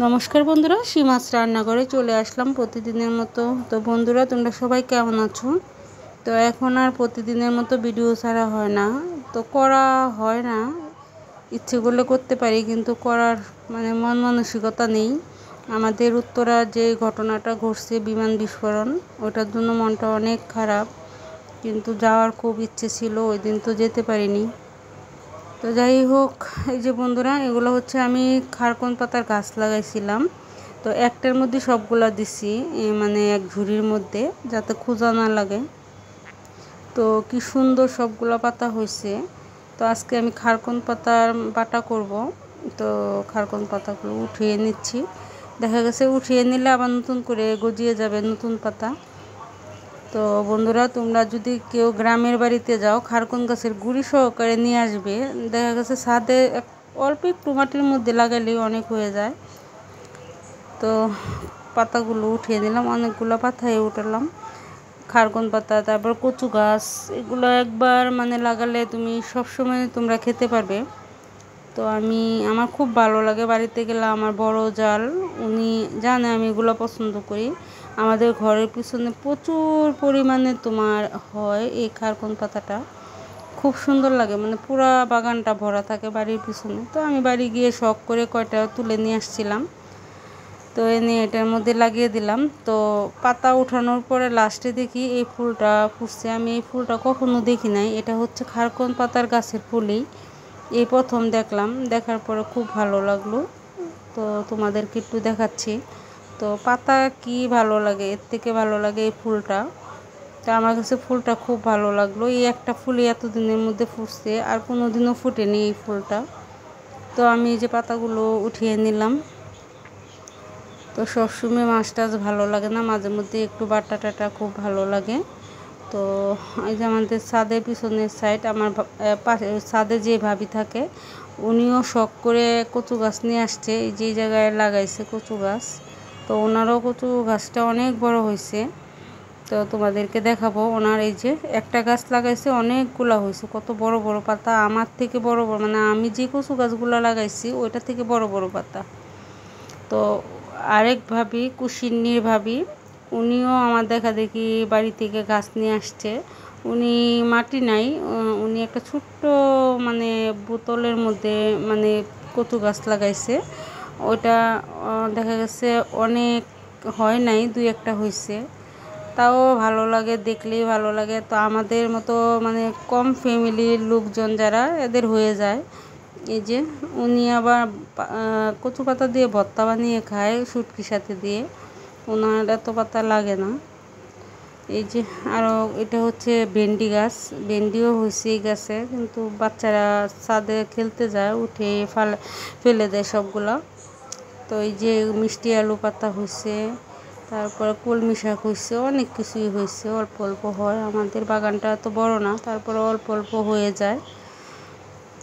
নমস্কার বন্ধুরা, সীমাস রান্নাঘরে চলে আসলাম প্রতিদিনের মতো। তো বন্ধুরা, তোমরা সবাই কেমন আছো? তো এখন আর প্রতিদিনের মতো ভিডিও ছাড়া হয় না, তো করা হয় না। ইচ্ছে করলে করতে পারি, কিন্তু করার মন মানসিকতা নেই। আমাদের উত্তরার যে ঘটনাটা ঘটছে, বিমান বিস্ফোরণ, ওটার জন্য মনটা অনেক খারাপ। কিন্তু যাওয়ার খুব ইচ্ছে ছিল, ওই দিন তো যেতে পারিনি। তো যাই হোক, এই যে বন্ধুরা, এগুলো হচ্ছে আমি খারকন পাতার গাছ লাগাইছিলাম। তো একটার মধ্যে সবগুলা দিছি, এক ঝুড়ির মধ্যে, যাতে খোঁজা না লাগে। তো কি সুন্দর সবগুলা পাতা হয়েছে। তো আজকে আমি খারকন পাতার বাটা করব। তো খারকন পাতাগুলো উঠিয়ে নিচ্ছি। দেখা গেছে উঠিয়ে নিলে আবার নতুন করে গজিয়ে যাবে নতুন পাতা। তো বন্ধুরা, তোমরা যদি কেউ গ্রামের বাড়িতে যাও, খারকন গাছের গুঁড়ি সহকারে নিয়ে আসবে। দেখা গেছে ছাদে অল্প একটু মাটির মধ্যে লাগালেই অনেক হয়ে যায়। তো পাতাগুলো উঠিয়ে নিলাম, অনেকগুলো পাতায় উঠালাম। খারকন পাতা, তারপর কচু গাছ, এগুলো একবার লাগালে তুমি সবসময় তোমরা খেতে পারবে। তো আমার খুব ভালো লাগে। বাড়িতে গেলে আমার বড় জাল, উনি জানে আমি এগুলো পছন্দ করি। আমাদের ঘরের পিছনে প্রচুর পরিমাণে তোমার হয় এই খারকন পাতাটা, খুব সুন্দর লাগে। পুরা বাগানটা ভরা থাকে বাড়ির পিছনে। তো আমি বাড়ি গিয়ে শখ করে কয়টা তুলে নিয়ে আসছিলাম। তো এনে এটার মধ্যে লাগিয়ে দিলাম। তো পাতা উঠানোর পরে লাস্টে দেখি এই ফুলটা ফুটছে। আমি এই ফুলটা কখনো দেখি নাই। এটা হচ্ছে খারকন পাতার গাছের ফুলই এই প্রথম দেখলাম। দেখার পরে খুব ভালো লাগলো। তো তোমাদেরকে একটু দেখাচ্ছি। তো পাতা কি ভালো লাগে, এর থেকে ভালো লাগে এই ফুলটা। তো আমার কাছে ফুলটা খুব ভালো লাগলো। এই একটা ফুলই এতদিনের মধ্যে ফুটছে, আর কোনো দিনও ফুটেনি এই ফুলটা। তো আমি এই যে পাতাগুলো উঠিয়ে নিলাম। তো সবসময় মাছ টাছ ভালো লাগে না, মাঝে মধ্যে একটু বাটা টাটা খুব ভালো লাগে। তো এই যে আমাদের ছাদের পিছনের সাইড, আমার পাশে ছাদে যে ভাবি থাকে, উনিও শখ করে কচু গাছ নিয়ে আসছে। এই যে জায়গায় লাগাইছে কচু গাছ। তো ওনারও কচু গাছটা অনেক বড় হয়েছে। তো তোমাদেরকে দেখাবো। ওনার এই যে একটা গাছ লাগাইছে, অনেকগুলা হয়েছে, কত বড় বড় পাতা। আমার থেকে বড় বড়, আমি যে কচু গাছগুলো লাগাইছি ওইটা থেকে বড় বড় পাতা। তো আরেক ভাবি, কুশিন্নির ভাবি, উনিও আমার দেখা দেখি বাড়ি থেকে গাছ নিয়ে আসছে। উনি মাটি নাই, উনি একটা ছোট্ট বোতলের মধ্যে কচু গাছ লাগাইছে। ওইটা দেখা গেছে অনেক হয় নাই, দুই একটা হয়েছে। তাও ভালো লাগে, দেখলেই ভালো লাগে। তো আমাদের মতো কম ফ্যামিলির লোকজন যারা, এদের হয়ে যায়। এই যে উনি আবার কচু পাতা দিয়ে ভর্তা বানিয়ে খায় শুটকির সাথে দিয়ে, ওনার এত পাতা লাগে না। এই যে আরও এটা হচ্ছে ভেন্ডি গাছ, ভেন্ডিও হয়েছে এই গাছে, কিন্তু বাচ্চারা ছাদে খেলতে যায়, উঠে ফেলে দেয় সবগুলা। তো এই যে মিষ্টি আলু পাতা হয়েছে, তারপরে কলমি শাক হয়েছে, অনেক কিছুই হয়েছে। অল্প অল্প হয়, আমাদের বাগানটা এত বড় না, তারপরে অল্প অল্প হয়ে যায়।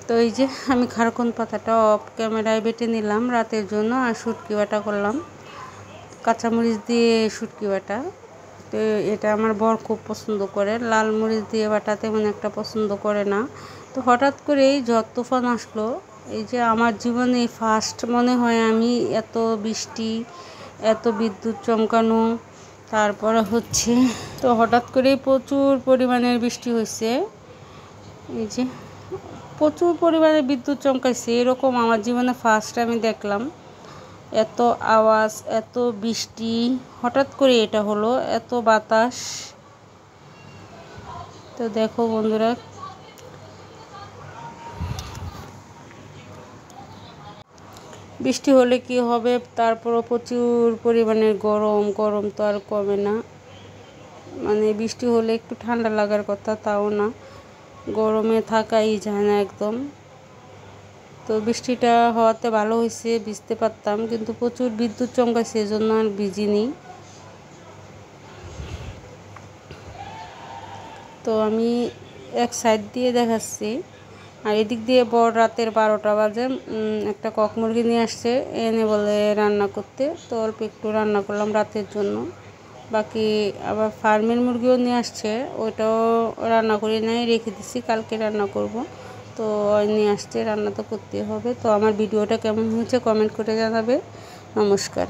তো এই যে আমি খারকন পাতাটা অফ ক্যামেরায় বেটে নিলাম রাতের জন্য, আর শুটকি বাটা করলাম কাঁচামরিচ দিয়ে শুটকি বাটা। তো এটা আমার বর খুব পছন্দ করে, লাল মরিচ দিয়ে বাটা তেমন একটা পছন্দ করে না। তো হঠাৎ করেই ঝড় তুফান আসলো। এই যে আমার জীবনে ফার্স্ট মনে হয় আমি এত বৃষ্টি, এত বিদ্যুৎ চমকানো, তারপরে হচ্ছে তো হঠাৎ করেই প্রচুর পরিমাণের বৃষ্টি হয়েছে। এই যে প্রচুর পরিমাণে বিদ্যুৎ চমকাইছে, এরকম আমার জীবনে ফার্স্ট আমি দেখলাম। এত আওয়াজ, এত বৃষ্টি, হঠাৎ করে এটা হলো, এত বাতাস। তো দেখো বন্ধুরা, বৃষ্টি হলে কি হবে, তারপরও প্রচুর পরিমাণের গরম, গরম তো আর কমে না। বৃষ্টি হলে একটু ঠান্ডা লাগার কথা, তাও না, গরমে থাকাই যায় না একদম। তো বৃষ্টিটা হওয়াতে ভালো হয়েছে, ভিজতে পারতাম, কিন্তু প্রচুর বিদ্যুৎ চমকাইছে, এজন্য আর ভিজিনি। তো আমি এক সাইড দিয়ে দেখাচ্ছি, আর এদিক দিয়ে বড় রাতের 12টা বাজে একটা কক মুরগি নিয়ে আসছে, এনে বলে রান্না করতে। তো অল্প একটু রান্না করলাম রাতের জন্য। বাকি আবার ফার্মের মুরগিও নিয়ে আসছে, ওইটাও রান্না করি নাই, রেখে দিছি, কালকে রান্না করব। তো নিয়ে আসছে, রান্না তো করতে হবে। তো আমার ভিডিওটা কেমন হয়েছে কমেন্ট করে জানাবে। নমস্কার।